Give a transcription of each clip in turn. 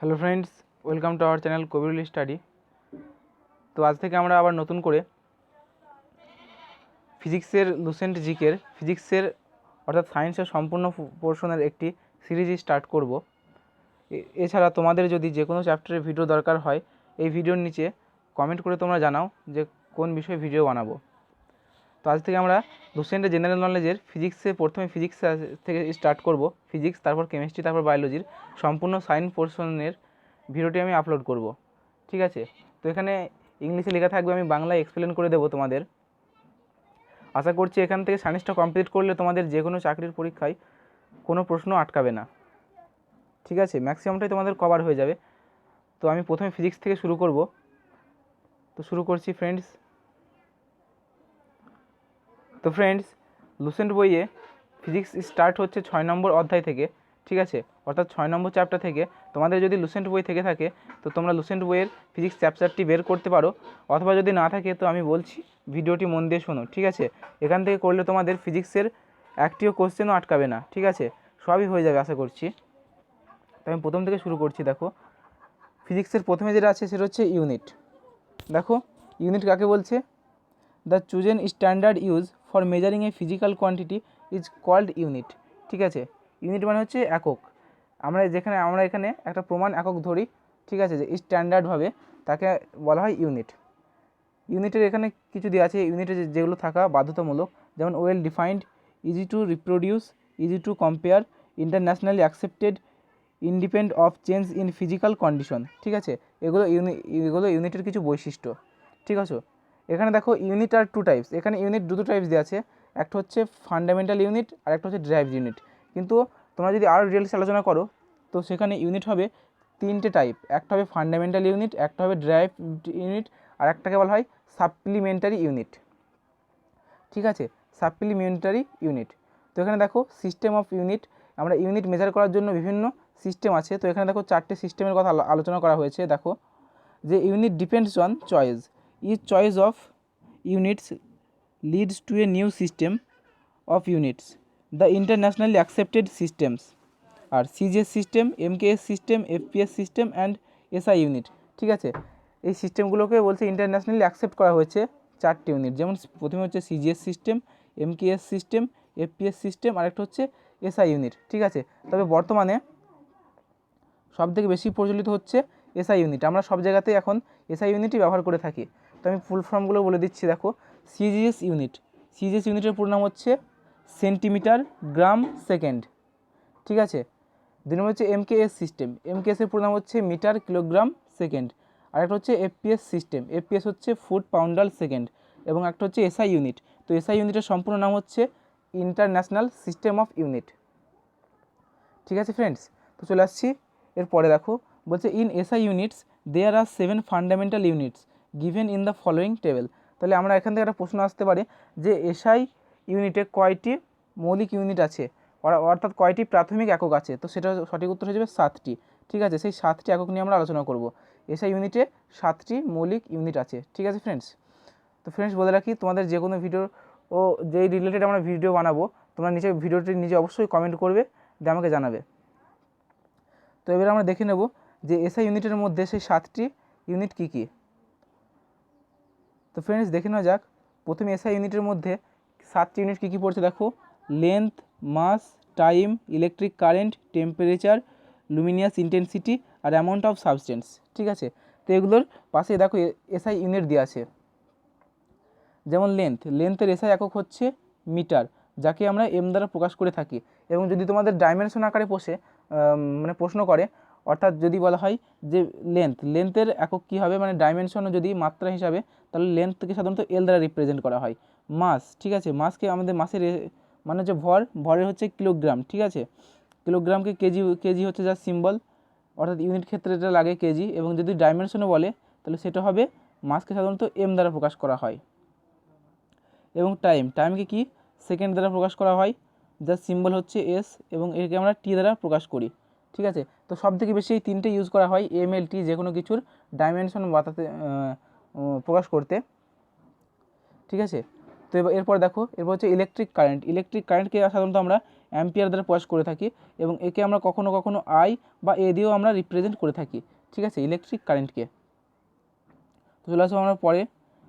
Hello friends, welcome to our channel Kabirul study. তো আজ থেকে আমরা আবার নতুন করে ফিজিক্সের লুসেন্ট জিকের ফিজিক্সের অর্থাৎ সায়েন্সের সম্পূর্ণ পোর্শনের একটি সিরিজ স্টার্ট করব। এছাড়া তোমাদের যদি যে কোনো চ্যাপ্টারের ভিডিও দরকার হয় এই ভিডিওর নিচে কমেন্ট করে তোমরা জানাও যে কোন বিষয়ে ভিডিও বানাবো। তো আজ থেকে আমরা লুসেন্টের জেনারেল নলেজের প্রথমে ফিজিক্স থেকে স্টার্ট করব, ফিজিক্স, তারপর কেমিস্ট্রি, তারপর বায়োলজির সম্পূর্ণ সায়েন্স পোর্শনের ভিডিওটি আমি আপলোড করব। ঠিক আছে, তো এখানে ইংলিশে লেখা থাকবে, আমি বাংলায় এক্সপ্লেন করে দেবো তোমাদের। আশা করছি এখান থেকে সায়েন্সটা কমপ্লিট করলে তোমাদের যে কোনো চাকরির পরীক্ষায় কোনো প্রশ্ন আটকাবে না। ঠিক আছে, ম্যাক্সিমামটাই তোমাদের কভার হয়ে যাবে। তো আমি প্রথমে ফিজিক্স থেকে শুরু করব। তো শুরু করছি ফ্রেন্ডস। তো ফ্রেন্ডস, লুসেন্ট বইয়ে ফিজিক্স স্টার্ট হচ্ছে 6 নম্বর অধ্যায় থেকে। ঠিক আছে, অর্থাৎ 6 নম্বর চ্যাপ্টার থেকে। তোমাদের যদি লুসেন্ট বই থেকে থাকে তো তোমরা লুসেন্ট বইয়ের ফিজিক্স চ্যাপ্টারটি বের করতে পারো, অথবা যদি না থাকে তো আমি বলছি ভিডিওটি মন দিয়ে শোনো। ঠিক আছে, এখান থেকে করলে তোমাদের ফিজিক্সের একটিও কোশ্চেনও আটকাবে না। ঠিক আছে, সবই হয়ে যাবে আশা করছি। তো আমি প্রথম থেকে শুরু করছি। দেখো, ফিজিক্সের প্রথমে যেটা আছে সেটা হচ্ছে ইউনিট। দেখো, ইউনিট কাকে বলছে? The chosen standard used for measuring a physical quantity is called unit. ঠিক আছে, ইউনিট মানে হচ্ছে একক। আমরা এখানে একটা প্রমাণ একক ধরি, ঠিক আছে, যে স্ট্যান্ডার্ডভাবে, তাকে বলা হয় ইউনিট। ইউনিটের এখানে কিছু দেওয়া আছে, ইউনিটের যেগুলো থাকা বাধ্যতামূলক, যেমন well defined, easy to reproduce, easy to compare, internationally accepted, ইন্ডিপেন্ড of change in physical condition. ঠিক আছে, এগুলো ইউনিটের কিছু বৈশিষ্ট্য। ঠিক আছে, এখানে দেখো ইউনিট আর টু টাইপস। এখানে ইউনিট দুটো টাইপস দেওয়া আছে, একটা হচ্ছে ফান্ডামেন্টাল ইউনিট আর একটা হচ্ছে ড্রাইভ ইউনিট। কিন্তু তোমরা যদি আরও ডিটেলস আলোচনা করো তো সেখানে ইউনিট হবে তিনটে টাইপ। একটা হবে ফান্ডামেন্টাল ইউনিট, একটা হবে ড্রাইভ ইউনিট, আর একটাকে বলা হয় সাপ্লিমেন্টারি ইউনিট। ঠিক আছে, সাপ্লিমেন্টারি ইউনিট। তো এখানে দেখো সিস্টেম অফ ইউনিট। আমরা ইউনিট মেজার করার জন্য বিভিন্ন সিস্টেম আছে। তো এখানে দেখো 4টে সিস্টেমের কথা আলোচনা করা হয়েছে। দেখো যে unit depends on choice, each choice of units leads to a new system of units, the internationally accepted systems আর CGS system, MKS system, FPS system and SI unit. ঠিক আছে, এই সিস্টেমগুলোকে বলছে ইন্টারন্যাশনালি অ্যাকসেপ্ট করা হয়েছে 4টে ইউনিট। যেমন প্রথমে হচ্ছে CGS system, MKS system, FPS system, আর একটা হচ্ছে এসআই ইউনিট। ঠিক আছে, তবে বর্তমানে সবথেকে বেশি প্রচলিত হচ্ছে এসআই ইউনিট। আমরা সব জায়গাতেই এখন এসআই ইউনিটই ব্যবহার করে থাকি। তো আমি ফুল ফর্মগুলো বলে দিচ্ছি। দেখো, সিজিএস ইউনিট, সিজিএস ইউনিটের পুরো নাম হচ্ছে সেন্টিমিটার গ্রাম সেকেন্ড। ঠিক আছে, 2 নম্বর হচ্ছে এমকেএস সিস্টেম, এমকেএসের পুরো নাম হচ্ছে মিটার কিলোগ্রাম সেকেন্ড। আর একটা হচ্ছে এফপিএস সিস্টেম, এফপিএস হচ্ছে ফুট পাউন্ডার সেকেন্ড। এবং একটা হচ্ছে এসআই ইউনিট। তো এসআই ইউনিটের সম্পূর্ণ নাম হচ্ছে ইন্টারন্যাশনাল সিস্টেম অফ ইউনিট। ঠিক আছে ফ্রেন্ডস, তো চলে আসছি এরপরে। দেখো বলছে in SI units there are 7 fundamental units given in the following table. তাহলে আমরা এখান থেকে একটা প্রশ্ন আসতে পারে যে এসআই ইউনিটে কয়টি মৌলিক ইউনিট আছে, অর্থাৎ কয়টি প্রাথমিক একক আছে। তো সেটা সঠিক উত্তর হয়ে যাবে 7টি। ঠিক আছে, সেই 7টি একক নিয়ে আমরা আলোচনা করব। এসআই ইউনিটে 7টি মৌলিক ইউনিট আছে। ঠিক আছে ফ্রেন্ডস, তো ফ্রেন্ডস বলে রাখি, তোমাদের যে কোনো ভিডিও ও যেই রিলেটেড আমরা ভিডিও বানাবো তোমরা ভিডিওটির নিচে অবশ্যই কমেন্ট করবে, দিয়ে আমাকে জানাবে। তো এবার আমরা দেখে নেব যে এসআই ইউনিটের মধ্যে সেই 7টি ইউনিট কী কী। তো ফ্রেন্ডস দেখে নেওয়া যাক, প্রথমে এসআই ইউনিটের মধ্যে 7টি ইউনিট কী কী পড়ছে। দেখো, length, mass, time, electric current, temperature, luminous intensity আর অ্যামাউন্ট অফ সাবস্টেন্স। ঠিক আছে, তো এগুলোর পাশে দেখো এসআই ইউনিট দেওয়া আছে। যেমন লেন্থের এসআই একক হচ্ছে মিটার, যাকে আমরা এম দ্বারা প্রকাশ করে থাকি। এবং যদি তোমাদের ডাইমেনশন আকারে প্রশ্ন করে, অর্থাৎ যদি বলা হয় যে লেন্থের একক কী হবে, মানে ডাইমেনশনও যদি মাত্রা হিসাবে, তাহলে লেন্থকে সাধারণত এল দ্বারা রিপ্রেজেন্ট করা হয়। মাস, ঠিক আছে, মাসকে আমাদের মাসের মানে হচ্ছে ভরের হচ্ছে কিলোগ্রাম। ঠিক আছে, কিলোগ্রামকে কেজি হচ্ছে যার সিম্বল, অর্থাৎ ইউনিট ক্ষেত্রে এটা লাগে কেজি। এবং যদি ডাইমেনশনও বলে তাহলে সেটা হবে মাসকে সাধারণত এম দ্বারা প্রকাশ করা হয়। এবং টাইমকে কি সেকেন্ড দ্বারা প্রকাশ করা হয়, যার সিম্বল হচ্ছে এস, এবং একে আমরা টি দ্বারা প্রকাশ করি। ঠিক আছে, তো সব থেকে বেশি এই 3টে ইউজ করা হয় এমএলটি, যে কোনো কিছুর ডাইমেনশন প্রকাশ করতে। ঠিক আছে, তো এরপর দেখো, এরপর হচ্ছে ইলেকট্রিক কারেন্টকে সাধারণত আমরা অ্যাম্পিয়ার দ্বারা প্রকাশ করে থাকি, এবং একে আমরা কখনো কখনো আই বা এ দিয়েও আমরা রিপ্রেজেন্ট করে থাকি, ঠিক আছে, ইলেকট্রিক কারেন্টকে। তো চলে আসবো আমরা পরে।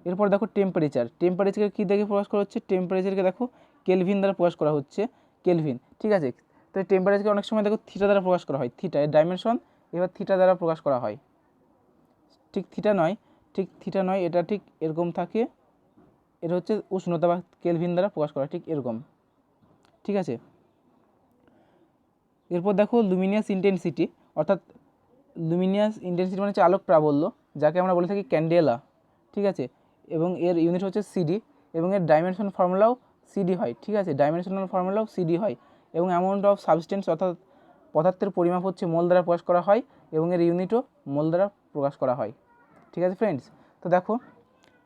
এরপর দেখো টেম্পারেচারকে কী দেখে প্রকাশ করা হচ্ছে, টেম্পারেচারকে দেখো কেলভিন দ্বারা প্রকাশ করা হচ্ছে, কেলভিন, ঠিক আছে। তো টেম্পারেচারকে অনেক সময় দেখো থিটা দ্বারা প্রকাশ করা হয়, থিটা এর ডাইমেনশন এবার থিটা দ্বারা প্রকাশ করা হয়, ঠিক থিটা নয়, এটা ঠিক এরকম থাকে, এটা হচ্ছে উষ্ণতা বা কেলভিন দ্বারা প্রকাশ করা, ঠিক এরকম, ঠিক আছে। এরপর দেখো লুমিনিয়াস ইন্টেন্সিটি, অর্থাৎ লুমিনিয়াস ইন্টেন্সিটি মানে হচ্ছে আলোক প্রাবল্য, যাকে আমরা বলে থাকি ক্যান্ডেলা, ঠিক আছে, এবং এর ইউনিট হচ্ছে সিডি, এবং এর ডাইমেনশন ফর্মুলাও সিডি হয়, ঠিক আছে, ডাইমেনশনাল ফর্মুলাও সিডি হয়, এবং অ্যামাউন্ট অফ সাবস্টেন্স অর্থাৎ পদার্থের পরিমাপ হচ্ছে মোল দ্বারা প্রকাশ করা হয়, এবং এর ইউনিটও মোল দ্বারা প্রকাশ করা হয়, ঠিক আছে ফ্রেন্ডস। তো দেখো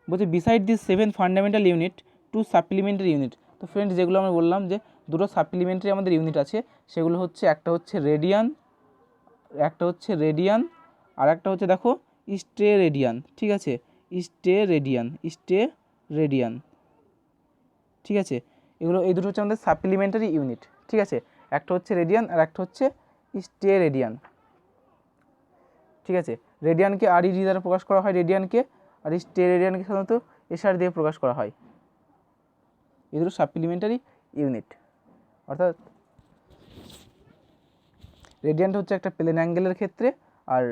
বলছে beside this 7 fundamental unit 2 supplementary unit. তো ফ্রেন্ডস যেগুলো আমরা বললাম যে দুটো সাপ্লিমেন্টারি আমাদের ইউনিট আছে, সেগুলো হচ্ছে একটা হচ্ছে রেডিয়ান আর একটা হচ্ছে দেখো স্টেরেডিয়ান, ঠিক আছে, স্টেরেডিয়ান, ঠিক আছে। এই দুটো হচ্ছে আমাদের সাপ্লিমেন্টারি ইউনিট, ঠিক আছে, একটা হচ্ছে রেডিয়ান আর একটা হচ্ছে স্টেরেডিয়ান, ঠিক আছে। রেডিয়ানকে ReD দ্বারা প্রকাশ করা হয়, রেডিয়ানকে, আর স্টেরেডিয়ানকে সাধারণত SR দিয়ে প্রকাশ করা হয়। এই দুটো সাপ্লিমেন্টারি ইউনিট, অর্থাৎ রেডিয়ানটা হচ্ছে একটা প্লেন অ্যাঙ্গেলের ক্ষেত্রে, আর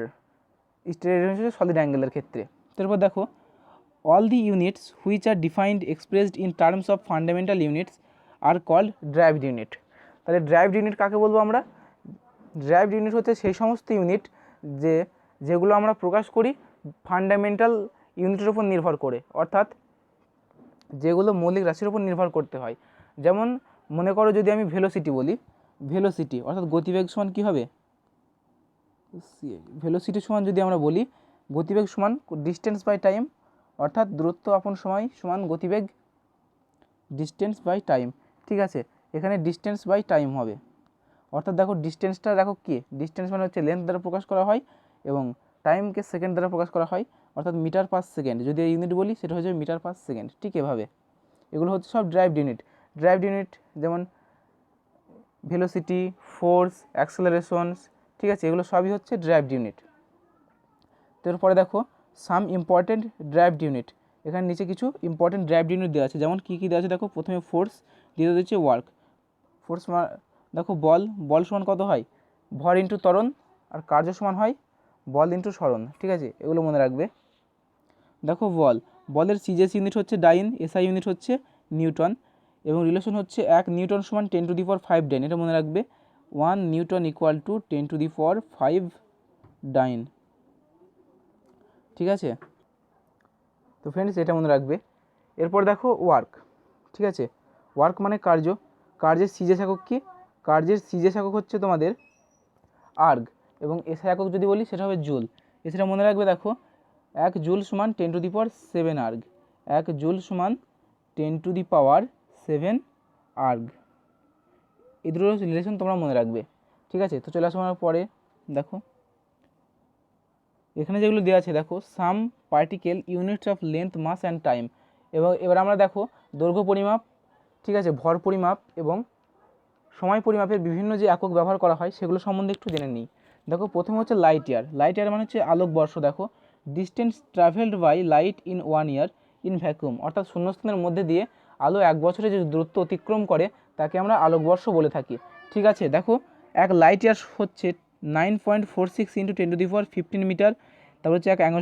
স্টেরেডিয়ান হচ্ছে সলিড অ্যাঙ্গেলের ক্ষেত্রে। তারপর দেখো all the units which are defined expressed in terms of fundamental units are called derived unit. তাহলে ড্রাইভড ইউনিট কাকে বলবো আমরা? ড্রাইভড ইউনিট হচ্ছে সেই সমস্ত ইউনিট যেগুলো আমরা প্রকাশ করি ফান্ডামেন্টাল ইউনিটের উপর নির্ভর করে, অর্থাৎ যেগুলো মৌলিক রাশির উপর নির্ভর করতে হয়। যেমন মনে করো যদি আমি ভেলোসিটি বলি, ভেলোসিটি অর্থাৎ গতিবেগ সমান কী হবে, ভেলোসিটি সমান যদি আমরা বলি গতিবেগ সমান ডিস্টেন্স বাই টাইম, অর্থাৎ দূরত্ব আপন সময় সমান গতিবেগ ডিস্টেন্স বাই টাইম, ঠিক আছে। এখানে ডিস্টেন্স বাই টাইম হবে, অর্থাৎ দেখো ডিস্টেন্সটা দেখো কি, ডিস্টেন্স মানে হচ্ছে লেন্থ দ্বারা প্রকাশ করা হয়, এবং টাইমকে সেকেন্ড দ্বারা প্রকাশ করা হয়, অর্থাৎ মিটার পার সেকেন্ড। যদি এই ইউনিট বলি সেটা হচ্ছে মিটার পার সেকেন্ড, ঠিক এভাবে। এগুলো হচ্ছে সব ড্রাইভড ইউনিট, যেমন ভেলোসিটি, ফোর্স, অ্যাক্সেলারেশনস, ঠিক আছে, এগুলো সবই হচ্ছে ড্রাইভড ইউনিট। তারপরে দেখো সাম ইম্পর্টেন্ট ড্রাইভড ইউনিট, এখানে নিচে কিছু ইম্পর্টেন্ট ড্রাইভড ইউনিট দেওয়া আছে, যেমন কী কী দেওয়া আছে দেখো। প্রথমে ফোর্স, দ্বিতীয়ত হচ্ছে ওয়ার্ক। ফোর্স দেখো বল সমান কত হয়, ভর ইন্টু ত্বরণ, আর কার্য সমান হয় বল ইন্টু সরণ, ঠিক আছে, এগুলো মনে রাখবে। দেখো বলের সিজেস ইউনিট হচ্ছে ডাইন, এসআই ইউনিট হচ্ছে নিউটন, এবং রিলেশন হচ্ছে 1 নিউটন সমান 10⁵ ডাইন, এটা মনে রাখবে। 1 নিউটন ইকুয়াল টু 10⁵ ডাইন, ঠিক আছে। তো ফ্রেন্ডস এটা মনে রাখবে। এরপর দেখো ওয়ার্ক, ঠিক আছে, ওয়ার্ক মানে কার্যের সিজেস একক কি, কার্যের সিজেস একক হচ্ছে তোমাদের আর্গ, এবং এসআই একক যদি বলি সেটা হবে জুল। এছাড়া মনে রাখবে দেখো 1 জুল সমান 10⁻7 আর্গ, 1 জুল সমান 10⁻7 আর্গ, এই দুটো রিলেশন তোমরা মনে রাখবে, ঠিক আছে। তো চলে আসবো আমরা পরে। দেখো এখানে যেগুলো দেওয়া আছে দেখো some particle units of length, mass and time, এবং এবার আমরা দেখো দৈর্ঘ্য পরিমাপ, ঠিক আছে, ভর পরিমাপ এবং সময় পরিমাপের বিভিন্ন যে একক ব্যবহার করা হয় সেগুলো সম্বন্ধে একটু জেনে নিই। দেখো প্রথমে হচ্ছে লাইট ইয়ার মানে হচ্ছে আলোকবর্ষ। দেখো distance travelled by light in 1 year in vacuum, অর্থাৎ শূন্যস্থানের মধ্যে দিয়ে আলো 1 বছরে যে দূরত্ব অতিক্রম করে তাকে আমরা আলোকবর্ষ বলে থাকি, ঠিক আছে। দেখো 1 লাইট ইয়ার হচ্ছে 9.46 × 10⁻15 মিটার, তারপর হচ্ছে 1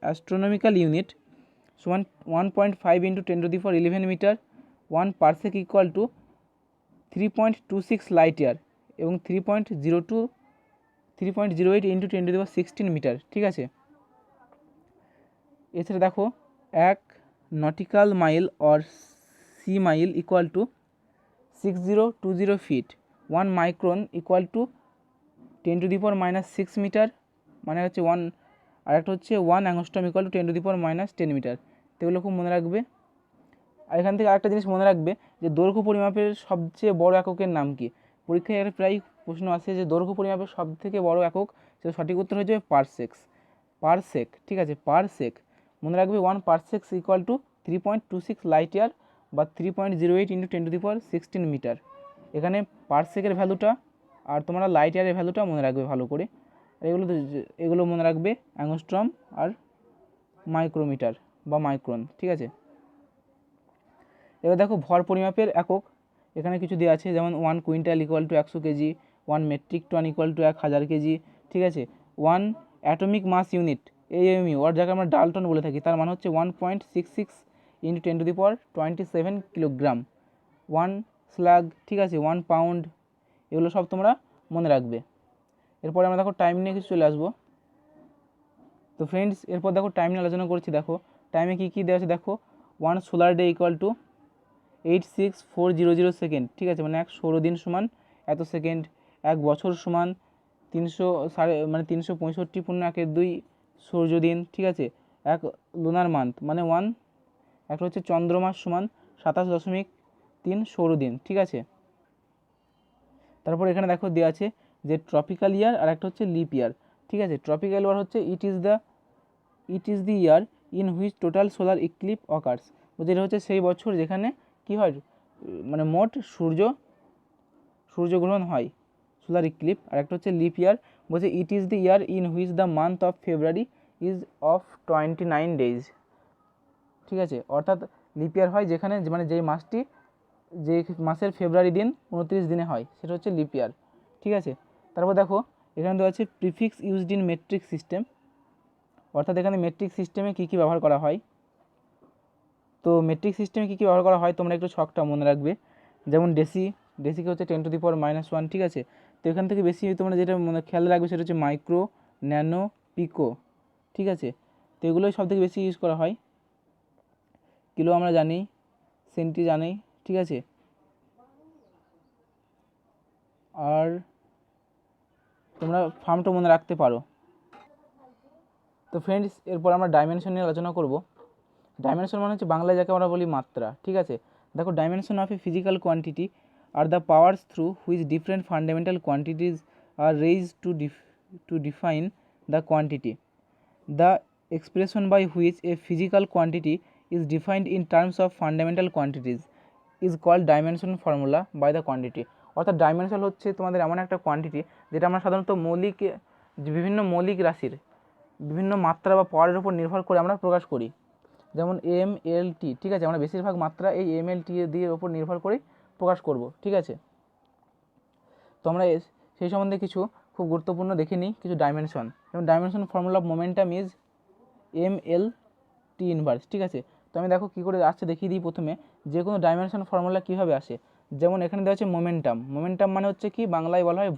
অ্যাস্ট্রোনমিক্যাল ইউনিট সমান 1.5 × 10⁻11 metre, 1 parsec equal to 3.26 light year, এবং 3.08 × 10⁻16 মিটার, ঠিক আছে। এছাড়া দেখো 1 nautical mile or sea mile equal to 6020 feet, 1 micron equal to 10⁻⁻6 metre, মানে হচ্ছে 1, আর একটা হচ্ছে 1 অ্যাংস্ট্রম ইকুয়াল টু 10⁻10 মিটার। তো এগুলো খুব মনে রাখবে। আর এখান থেকে আরেকটা জিনিস মনে রাখবে যে দৈর্ঘ্য পরিমাপের সবচেয়ে বড় এককের নাম কি। পরীক্ষায় একটা প্রায় প্রশ্ন আসে যে দৈর্ঘ্য পরিমাপের সবথেকে বড় একক, সেটা সঠিক উত্তর হয়ে যাবে পারসেক, ঠিক আছে, পারসেক মনে রাখবে। 1 পারসেক ইকুয়াল টু 3.26 লাইট ইয়ার, বা 3.08 × 10⁻16 মিটার। এখানে পারসেকের ভ্যালুটা আর তোমরা লাইট ইয়ারের ভ্যালুটা মনে রাখবে ভালো করে। এগুলো মনে রাখবে অ্যাংস্ট্রম আর মাইক্রোমিটার বা মাইক্রন, ঠিক আছে। এবার দেখো ভর পরিমাপের একক এখানে কিছু দেওয়া আছে, যেমন 1 quintal = 100 KG, 1 metric ton = 1000 KG, ঠিক আছে। 1 অ্যাটমিক মাস ইউনিট AMU, আর যাকে আমরা ডালটন বলে থাকি, তার মানে হচ্ছে 1.66 × 10⁻27 কিলোগ্রাম। 1 স্লাগ, ঠিক আছে, 1 পাউন্ড, এগুলো সব তোমরা মনে রাখবে। এরপরে আমরা দেখো টাইম নিয়ে কিছু চলে আসবো। তো ফ্রেন্ডস, এরপর দেখো টাইম নিয়ে আলোচনা করছি। দেখো টাইমে কী কী দেওয়া আছে দেখো। 1 সোলার ডে = 86400 সেকেন্ড, ঠিক আছে, মানে 1 সৌরদিন সমান এত সেকেন্ড। 1 বছর সমান 365.1/2 সূর্যদিন, ঠিক আছে। 1 লুনার মান্থ মানে 1, একটা হচ্ছে চন্দ্রমাস সমান 27.3 সৌরদিন, ঠিক আছে। তারপর এখানে দেখো দেওয়া আছে যে ট্রপিক্যাল ইয়ার আর একটা হচ্ছে লিপ ইয়ার, ঠিক আছে। ট্রপিক্যাল ইয়ার হচ্ছে it is the year in which total solar eclipse occurs, যেটা হচ্ছে সেই বছর যেখানে কি হয়, মানে মোট সূর্যগ্রহণ হয়, সোলার ইক্লিপ। আর একটা হচ্ছে লিপ ইয়ার, বলছে ইট is the year in which the month of February is of 29 days, ঠিক আছে। অর্থাৎ লিপ ইয়ার হয় যেখানে মানে যেই মাসটি, যে মাসের ফেব্রুয়ারি দিন 29 দিনে হয়, সেটা হচ্ছে লিপ ইয়ার, ঠিক আছে। তারপর দেখো এখানে দেওয়া আছে prefix used in metric system, অর্থাৎ এখানে মেট্রিক সিস্টেমে কী কী ব্যবহার করা হয়। তো মেট্রিক সিস্টেমে কী কী ব্যবহার করা হয় তোমরা একটু ছকটা মনে রাখবে। যেমন ডেসিকে হচ্ছে 10⁻−1, ঠিক আছে। তো এখান থেকে বেশি তোমরা যেটা মনে খেয়াল রাখবে সেটা হচ্ছে মাইক্রো, ন্যানো, পিকো, ঠিক আছে। তো এগুলোই সব থেকে বেশি ইউজ করা হয়। কিলো আমরা জানি, সেন্টি জানি, ঠিক আছে। আর তোমরা ফার্মটা মনে রাখতে পারো। তো ফ্রেন্ডস, এরপর আমরা ডাইমেনশন নিয়ে আলোচনা করব। ডাইমেনশন মানে হচ্ছে বাংলায় যাকে আমরা বলি মাত্রা, ঠিক আছে। দেখো dimension of a physical quantity are the powers through which different fundamental quantities are raised to define the quantity. The expression by which a physical quantity is defined in terms of fundamental quantities is called dimension formula by the quantity. অর্থাৎ dimension হচ্ছে তোমাদের এমন একটা quantity যেটা আমরা সাধারণত বিভিন্ন মৌলিক রাশির বিভিন্ন মাত্রা বা পাওয়ারের উপর নির্ভর করে আমরা প্রকাশ করি। যেমন MLT, ঠিক আছে, আমরা বেশিরভাগ মাত্রা এই MLT দিয়ে ওপর নির্ভর করে প্রকাশ করব, ঠিক আছে। তো আমরা সেই সম্বন্ধে কিছু খুব গুরুত্বপূর্ণ দেখে নিই কিছু ডাইমেনশন। যেমন dimension formula of momentum is MLT inverse, ঠিক আছে। তো আমি দেখো কী করে আসছে দেখিয়ে দিই। প্রথমে যে কোনো ডাইমেনশন ফর্মুলা কীভাবে আসে, যেমন এখানে দেওয়া আছে মোমেন্টাম মানে হচ্ছে কি, বাংলায় বলা হয়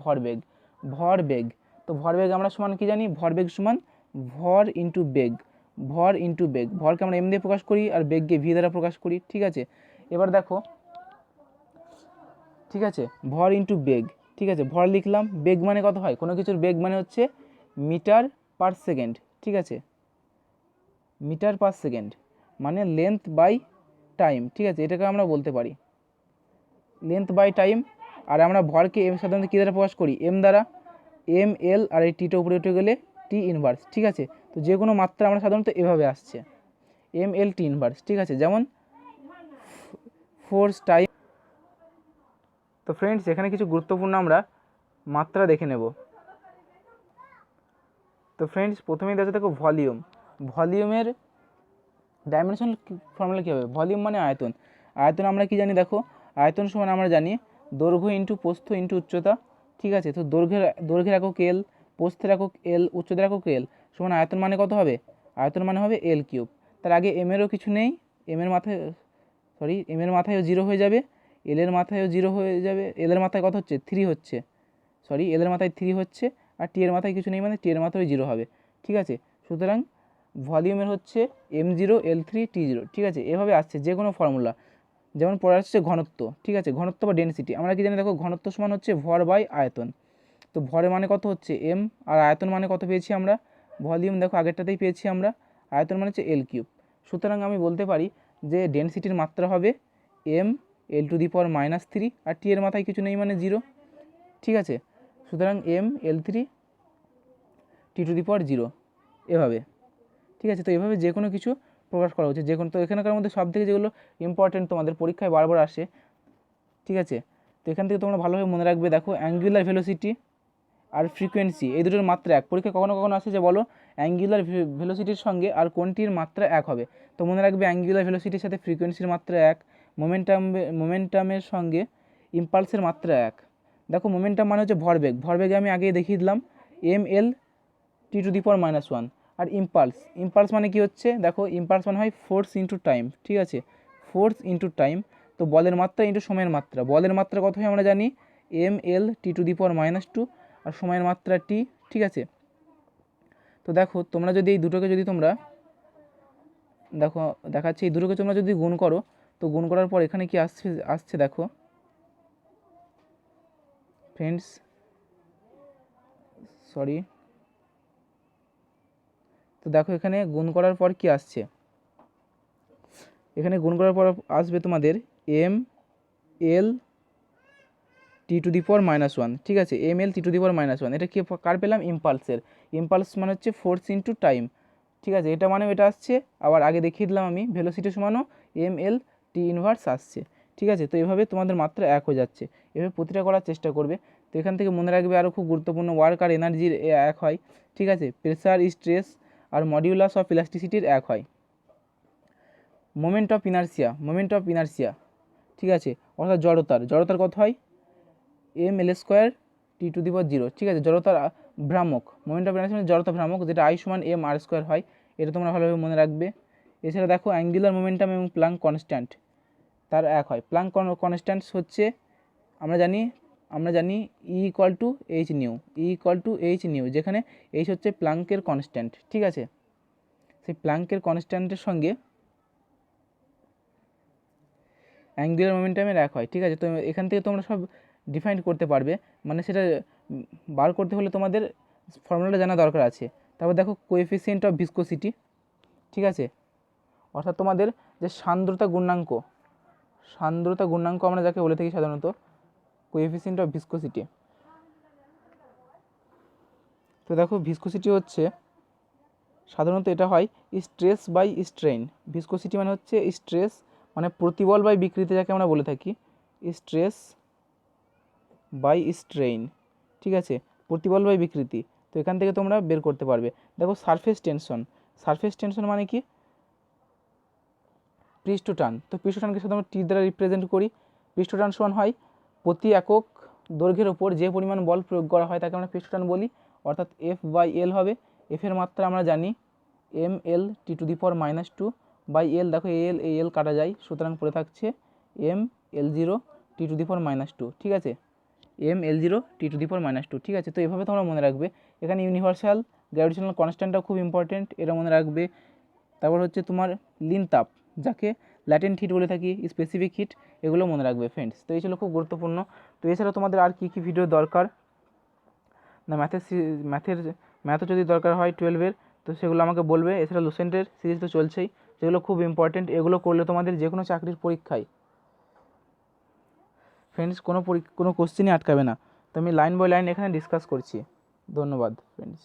ভরবেগ। তো ভরবেগ আমরা সমান কি জানি, ভরবেগ সমান ভর ইন্টু বেগ, ভরকে আমরা এম দিয়ে প্রকাশ করি আর বেগকে ভি দ্বারা প্রকাশ করি, ঠিক আছে। এবার দেখো, ঠিক আছে, ভর ইন্টু বেগ, ঠিক আছে, ভর লিখলাম, বেগ মানে কত হয়, কোনো কিছুর বেগ মানে হচ্ছে মিটার পার সেকেন্ড, ঠিক আছে, মিটার পার সেকেন্ড মানে লেন্থ বাই টাইম, ঠিক আছে, এটাকে আমরা বলতে পারি লেন্থ বাই টাইম। আর আমরা ভরকে এম সাধারণত কী দ্বারা প্রকাশ করি, এম দ্বারা, ML, আর এই টিটা উপরে উঠে গেলে টি ইনভার্স, ঠিক আছে। তো যে কোনো মাত্রা আমরা সাধারণত এভাবে আসছে MLT ইনভার্স, ঠিক আছে, যেমন ফোর্স টাইম। তো ফ্রেন্ডস, এখানে কিছু গুরুত্বপূর্ণ আমরা মাত্রা দেখে নেব। তো ফ্রেন্ডস, প্রথমেই দেখা দেখো ভলিউমের ডাইমেনশন ফর্মুলা কী হবে, ভলিউম মানে আয়তন। আমরা কি জানি দেখো, আয়তন সমান আমরা জানি দৈর্ঘ্য ইন্টু প্রস্থ ইন্টু উচ্চতা, ঠিক আছে। তো দৈর্ঘ্যের একক L, প্রস্থের একক L, উচ্চতার একক L সমান আয়তন মানে কত হবে, আয়তন মানে হবে L3। তার আগে এমেরও কিছু নেই, এমের মাথায়ও 0 হয়ে যাবে, এলের মাথায়ও 0 হয়ে যাবে, এলের মাথায় কত হচ্ছে 3 হচ্ছে, এলের মাথায় 3 হচ্ছে, আর টি এর মাথায় কিছু নেই মানে টি এর মাথায় 0 হবে, ঠিক আছে। সুতরাং ভলিউমের হচ্ছে M0 L3 T0, ঠিক আছে। এভাবে আসছে যে কোনো ফর্মুলা। যেমন পরে আসছে ঘনত্ব, ঠিক আছে, ঘনত্ব বা ডেনসিটি আমরা কি জানি দেখো, ঘনত্ব সমান হচ্ছে ভর বাই আয়তন। তো ভরের মানে কত হচ্ছে M, আর আয়তন মানে কত পেয়েছি আমরা, ভলিউম দেখো আগেরটাতেই পেয়েছি আমরা, আয়তন মানে হচ্ছে L3। সুতরাং আমি বলতে পারি যে ডেনসিটির মাত্রা হবে M L⁻³ আর টি এর মাথায় কিছু নেই মানে 0, ঠিক আছে। সুতরাং ML3 T⁻0 এভাবে, ঠিক আছে। তো এভাবে যে কোনো কিছু প্রকাশ করা উচিত যে কোনো। তো এখানকার মধ্যে সব থেকে যেগুলো ইম্পর্টেন্ট তোমাদের পরীক্ষায় বারবার আসে, ঠিক আছে। তো এখান থেকে তোমরা ভালোভাবে মনে রাখবে। দেখো অ্যাঙ্গুলার ভেলোসিটি আর ফ্রিকোয়েন্সি এই দুটোর মাত্রা এক। পরীক্ষা কখনো কখনো আসে যে বলো অ্যাঙ্গুলার ভেলোসিটির সঙ্গে আর কোনটির মাত্রা এক হবে। তো মনে রাখবে অ্যাঙ্গুলার ভেলোসিটির সাথে ফ্রিকোয়েন্সির মাত্রা এক, মোমেন্টামের সঙ্গে ইম্পালসের মাত্রা এক। দেখো মোমেন্টাম মানে হচ্ছে ভরবেগ, ভরবেগে আমি আগেই দেখিয়ে দিলাম mL/(T⁻⁻1)। আর ইম্পালস মানে কি হচ্ছে, দেখো ইম্পালস মানে হয় ফোর্স ইন্টু টাইম, ঠিক আছে, ফোর্স ইন্টু টাইম। তো বলের মাত্রা ইন্টু সময়ের মাত্রা, বলের মাত্রা কত হয় আমরা জানি mL/(T⁻²), আর সময়ের মাত্রা t, ঠিক আছে। তো দেখো তোমরা যদি এই দুটোকে যদি তোমরা দেখো দেখাচ্ছি, এই দুটোকে তোমরা যদি গুণ করো, তো গুণ করার পর এখানে কি আসছে দেখো ফ্রেন্ডস, সরি। তো দেখো এখানে গুণ করার পর কি আসছে, এখানে গুণ করার পর আসবে তোমাদের mL/(T⁻⁻1), ঠিক আছে, mL/(T⁻⁻1)। এটা কি কার পেলাম, ইম্পালসের। ইম্পালস মানে হচ্ছে ফোর্স ইন্টু টাইম, ঠিক আছে, এটা মানে এটা আসছে। আবার আগে দেখিয়ে দিলাম আমি ভেলোসিটি সমানও mL/T⁻⁻, আসছে, ঠিক আছে। তো এভাবে তোমাদের মাত্রা এক হয়ে যাচ্ছে, এভাবে প্রতিটা করার চেষ্টা করবে। তো এখান থেকে মনে রাখবে আরও খুব গুরুত্বপূর্ণ, ওয়ার্ক আর এনার্জির এক হয়, ঠিক আছে, প্রেসার, স্ট্রেস আর মডিউলাস অফ ইলাস্টিসিটির এক হয়। মোমেন্ট অফ ইনার্সিয়া, ঠিক আছে, অর্থাৎ জড়তার কত হয় mL²T⁻⁻0, ঠিক আছে, জড়তার ভ্রামক। মোমেন্ট অফ ইনার্সিয়া মানে জড়তা ভ্রামক, যেটা I = mR² হয়। এটা তোমরা ভালোভাবে মনে রাখবে। এছাড়া দেখো অ্যাঙ্গুলার মোমেন্টাম এবং প্লাঙ্ক কনস্ট্যান্ট তার এক হয়। প্লাঙ্ক কনস্ট্যান্ট হচ্ছে আমরা জানি E=h², যেখানে h হচ্ছে প্লাঙ্কের কনস্ট্যান্ট, ঠিক আছে। সেই প্লাঙ্কের কনস্ট্যান্টের সঙ্গে অ্যাঙ্গুলার মোমেন্টামের এক হয়, ঠিক আছে। তো এখান থেকে তোমরা সব ডিফাইন করতে পারবে, মানে সেটা বার করতে হলে তোমাদের ফর্মুলাটা জানা দরকার আছে। তারপর দেখো কোএফিসিয়েন্ট অফ ভিসকোসিটি, ঠিক আছে, অর্থাৎ তোমাদের যে সান্দ্রতা গুণাঙ্ক আমরা যাকে বলে থাকি সাধারণত কোএফিসিয়েন্ট অফ ভিসকোসিটি। তো দেখো ভিসকোসিটি হচ্ছে সাধারণত এটা হয় স্ট্রেস বাই স্ট্রেইন। ভিসকোসিটি মানে হচ্ছে স্ট্রেস মানে প্রতিবল বাই বিকৃতি, যাকে আমরা বলে থাকি স্ট্রেস বাই স্ট্রেইন, ঠিক আছে, প্রতিবল বাই বিকৃতি। তো এখান থেকে তোমরা বের করতে পারবে। দেখো সারফেস টেনশন মানে কি, পৃষ্ঠটান। তো পৃষ্ঠটানকে সাধারণত টি দ্বারা রিপ্রেজেন্ট করি। পৃষ্ঠটান সমান হয় প্রতি একক দৈর্ঘ্যের ওপর যে পরিমাণ বল প্রয়োগ করা হয় তাকে আমরা পৃষ্ঠটান বলি, অর্থাৎ F/L হবে। এফ এর মাত্রা আমরা জানি mL/T⁻²/L। দেখো এল কাটা যায়, সুতরাং পড়ে থাকছে mL/T⁻², ঠিক আছে, mL/T⁻², ঠিক আছে। তো এভাবে তোমরা মনে রাখবে। এখানে ইউনিভার্সাল গ্র্যাভিটেশনাল কনস্ট্যান্টটাও খুব ইম্পর্টেন্ট, এটা মনে রাখবে। তারপর হচ্ছে তোমার লিন তাপ, যাকে ল্যাটেন্ট হিট বলে থাকি, স্পেসিফিক হিট, এগুলো মনে রাখবে ফ্রেন্ডস। তো এই ছিল খুব গুরুত্বপূর্ণ। তো এছাড়া তোমাদের আর কী ভিডিও দরকার না, ম্যাথও যদি দরকার হয় 12-এর, তো সেগুলো আমাকে বলবে। এছাড়া লুসেন্টের সিরিজ তো চলছেই, যেগুলো খুব ইম্পর্টেন্ট, এগুলো করলে তোমাদের যে কোনো চাকরির পরীক্ষায় ফ্রেন্ডস কোনো কোশ্চেনই আটকাবে না। তো আমি লাইন বাই লাইন এখানে ডিসকাস করছি। ধন্যবাদ ফ্রেন্ডস।